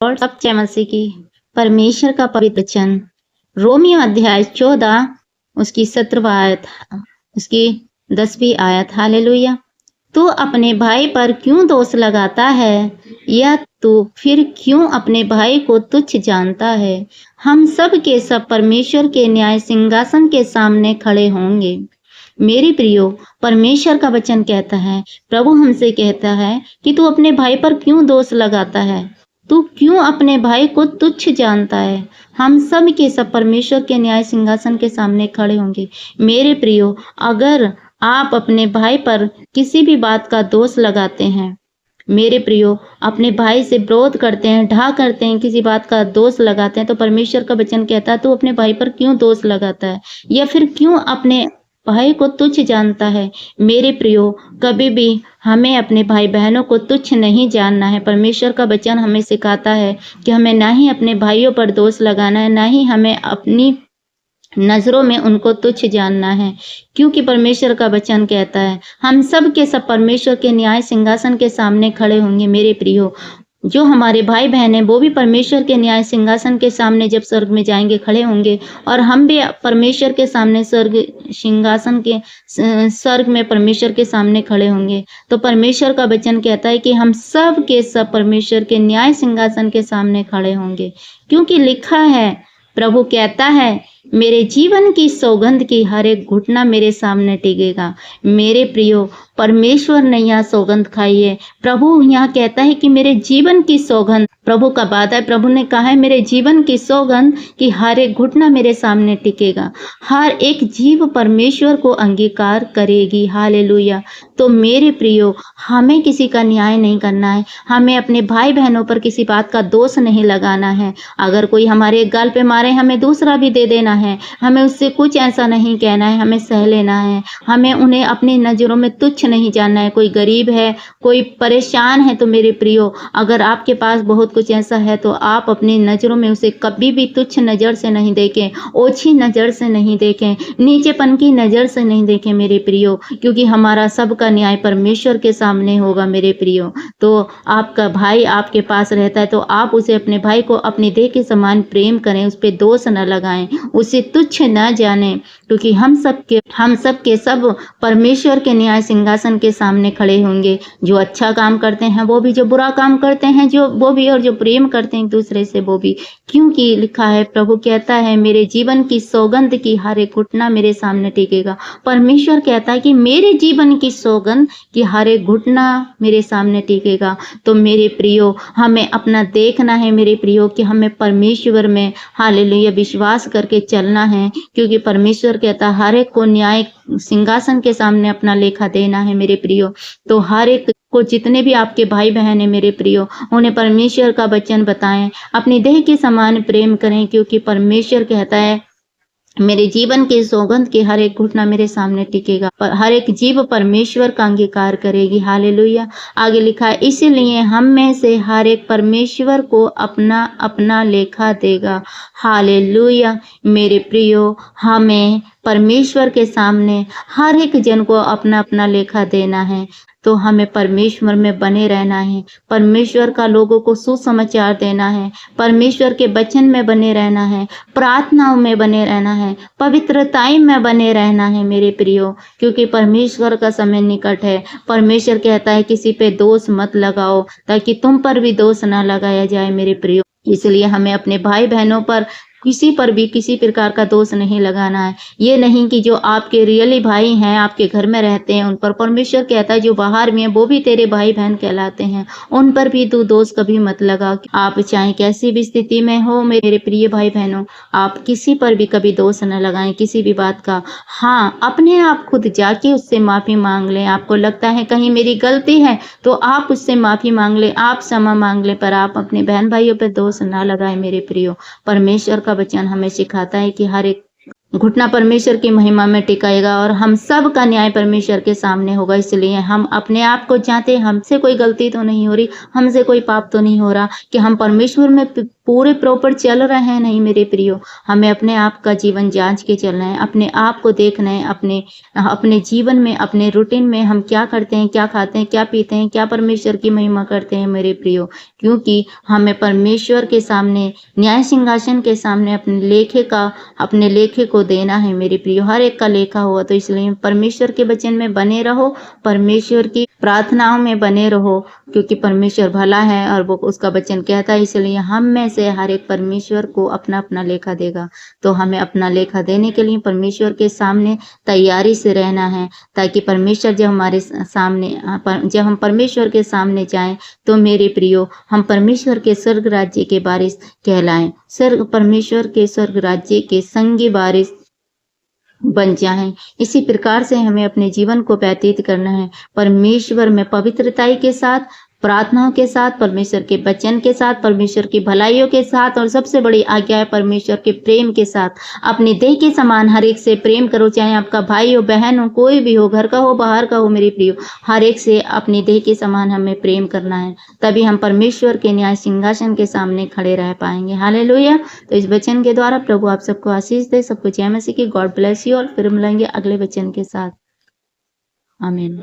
और सब जय मसीह की। परमेश्वर का पवित्र वचन रोमियो अध्याय 14 उसकी 17वीं आयत, उसकी 10वीं आयत। हालेलुया। तू अपने भाई पर क्यों दोष लगाता है, या तू फिर क्यों अपने भाई को तुच्छ जानता है। हम सब के सब परमेश्वर के न्याय सिंहासन के सामने खड़े होंगे। मेरे प्रियो, परमेश्वर का वचन कहता है, प्रभु हमसे कहता है कि तू अपने भाई पर क्यों दोष लगाता है, तू क्यों अपने भाई को तुच्छ जानता है। हम सब के सब परमेश्वर के न्याय सिंहासन के सामने खड़े होंगे। मेरे प्रियो, अगर आप अपने भाई पर किसी भी बात का दोष लगाते हैं, मेरे प्रियो, अपने भाई से विरोध करते हैं, ढा करते हैं, किसी बात का दोष लगाते हैं, तो परमेश्वर का वचन कहता है तू अपने भाई पर क्यों दोष लगाता है, या फिर क्यों अपने भाई को तुच्छ जानता है। मेरे प्रियो, कभी भी हमें अपने भाई बहनों को तुच्छ नहीं जानना है। परमेश्वर का वचन हमें सिखाता है कि हमें ना ही अपने भाइयों पर दोष लगाना है, ना ही हमें अपनी नजरों में उनको तुच्छ जानना है, क्योंकि परमेश्वर का वचन कहता है हम सब के सब परमेश्वर के न्याय सिंहासन के सामने खड़े होंगे। मेरे प्रियो, जो हमारे भाई बहन हैं वो भी परमेश्वर के न्याय सिंहासन के सामने जब स्वर्ग में जाएंगे खड़े होंगे, और हम भी परमेश्वर के सामने स्वर्ग में परमेश्वर के सामने खड़े होंगे। तो परमेश्वर का वचन कहता है कि हम सब के सब परमेश्वर के न्याय सिंहासन के सामने खड़े होंगे, क्योंकि लिखा है, प्रभु कहता है, मेरे जीवन की सौगंध की हर एक घुटना मेरे सामने टिकेगा। मेरे प्रियो, परमेश्वर ने यहाँ सौगंध खाई है। प्रभु यहाँ कहता है कि मेरे जीवन की सौगंध, प्रभु का वादा है, प्रभु ने कहा है मेरे जीवन की सौगंध कि हर एक घुटना मेरे सामने टिकेगा। हर एक जीव परमेश्वर को अंगीकार करेगी। हालेलुया। तो मेरे प्रियो, हमें किसी का न्याय नहीं करना है, हमें अपने भाई बहनों पर किसी बात का दोष नहीं लगाना है। अगर कोई हमारे गाल पे मारे, हमें दूसरा भी दे देना है, हमें उससे कुछ ऐसा नहीं कहना है, हमें सह लेना है। हमें उन्हें अपनी नजरों में तुच्छ नहीं जानना है। कोई गरीब है, कोई परेशान है, तो मेरे प्रियो, अगर आपके पास बहुत कुछ ऐसा है तो आप अपनी नजरों में उसे कभी भी तुच्छ नजर से नहीं देखें, ओछी नजर से नहीं देखें, नीचेपन की नजर से नहीं देखें मेरे प्रियो, क्योंकि हमारा सबका न्याय परमेश्वर के सामने होगा। मेरे प्रियो, तो आपका भाई आपके पास रहता है तो आप उसे, अपने भाई को अपनी देह के समान प्रेम करें, उस पर दोष न लगाएं, उसे तुच्छ न जाने, क्योंकि हम सब के सब परमेश्वर के न्याय सिंहासन के सामने खड़े होंगे। जो अच्छा काम करते हैं वो भी, जो बुरा काम करते हैं जो वो भी, और जो प्रेम करते हैं एक दूसरे से वो भी, क्योंकि लिखा है, प्रभु कहता है मेरे जीवन की सौगंध की हर एक घुटना मेरे सामने टिकेगा। परमेश्वर कहता है कि मेरे जीवन की सौगंध की हर एक घुटना मेरे सामने टिकेगा। तो मेरे प्रियो, हमें अपना देखना है मेरे प्रियो, कि हमें परमेश्वर में हालेलुया विश्वास करके चलना है, क्योंकि परमेश्वर कहता है हर एक को न्याय सिंहासन के सामने अपना लेखा देना है। मेरे प्रियो, तो हर एक को, जितने भी आपके भाई बहन हैं मेरे प्रियो, उन्हें परमेश्वर का वचन बताएं, अपनी देह के समान प्रेम करें, क्योंकि परमेश्वर कहता है मेरे जीवन के सौगंध के हर एक घुटना मेरे सामने टिकेगा, पर हर एक जीव परमेश्वर का अंगीकार करेगी। हालेलुया। आगे लिखा है, इसीलिए हम में से हर एक परमेश्वर को अपना अपना लेखा देगा। हालेलुया। मेरे प्रियो, हमें परमेश्वर के सामने हर एक जन को अपना अपना लेखा देना है। तो हमें परमेश्वर में बने रहना है, परमेश्वर का लोगों को सुसमाचार देना है, परमेश्वर के वचन में बने रहना है, प्रार्थनाओं में बने रहना है, पवित्रताई में बने रहना है मेरे प्रियो, क्योंकि परमेश्वर का समय निकट है। परमेश्वर कहता है किसी पे दोष मत लगाओ, ताकि तुम पर भी दोष ना लगाया जाए मेरे प्रियो। इसलिए हमें अपने भाई बहनों पर किसी पर भी किसी प्रकार का दोष नहीं लगाना है। ये नहीं कि जो आपके रियली भाई हैं, आपके घर में रहते हैं, उन पर परमेश्वर कहता है जो बाहर में है वो भी तेरे भाई बहन कहलाते हैं, उन पर भी तू दोष कभी मत लगा। आप चाहे कैसी भी स्थिति में हो मेरे प्रिय भाई बहनों, आप किसी पर भी कभी दोष न लगाएं किसी भी बात का। हाँ, अपने आप खुद जाके उससे माफी मांग लें। आपको लगता है कहीं मेरी गलती है तो आप उससे माफी मांग लें, आप क्षमा मांग लें, पर आप अपने बहन भाइयों पर दोष ना लगाएं मेरे प्रियो। परमेश्वर का वचन हमें सिखाता है कि हर एक घुटना परमेश्वर की महिमा में टिकाएगा, और हम सब का न्याय परमेश्वर के सामने होगा। इसलिए हम अपने आप को जांचें, हमसे कोई गलती तो नहीं हो रही, हमसे कोई पाप तो नहीं हो रहा, कि हम परमेश्वर में पूरे प्रॉपर चल रहे हैं नहीं मेरे प्रियो। हमें अपने आप का जीवन जांच के चलना है, अपने आप को देखना है, अपने अपने जीवन में, अपने रूटीन में हम क्या करते हैं, क्या खाते हैं, क्या पीते हैं, क्या परमेश्वर की महिमा करते हैं मेरे प्रियो। क्योंकि हमें परमेश्वर के सामने, न्याय सिंहासन के सामने अपने लेखे को देना है मेरे प्रियो। हर एक का लेखा हुआ, तो इसलिए परमेश्वर के वचन में बने रहो, परमेश्वर की प्रार्थनाओं में बने रहो, क्योंकि परमेश्वर भला है और वो उसका वचन कहता है। इसलिए हम में से हर एक परमेश्वर को अपना अपना लेखा देगा। तो हमें अपना लेखा देने के लिए परमेश्वर के सामने तैयारी से रहना है, ताकि परमेश्वर जब हमारे सामने जब हम परमेश्वर के सामने जाएं, तो मेरे प्रियो हम परमेश्वर के स्वर्ग राज्य के वारिस कहलाएं, परमेश्वर के स्वर्ग राज्य के संगी वारिस बन जाएं। इसी प्रकार से हमें अपने जीवन को व्यतीत करना है, परमेश्वर में पवित्रताई के साथ, प्रार्थनाओं के साथ, परमेश्वर के वचन के साथ, परमेश्वर की भलाइयों के साथ, और सबसे बड़ी आज्ञा है परमेश्वर के प्रेम के साथ। अपने देह के समान हर एक से प्रेम करो, चाहे आपका भाई हो, बहन हो, कोई भी हो, घर का हो, बाहर का हो मेरे प्रियो, हर एक से अपने देह के समान हमें प्रेम करना है। तभी हम परमेश्वर के न्याय सिंहासन के सामने खड़े रह पाएंगे। हालेलुया। तो इस वचन के द्वारा प्रभु आप सबको आशीष दे, सबको जय मसीह की। God bless you. और फिर मिलेंगे अगले वचन के साथ। आमीन।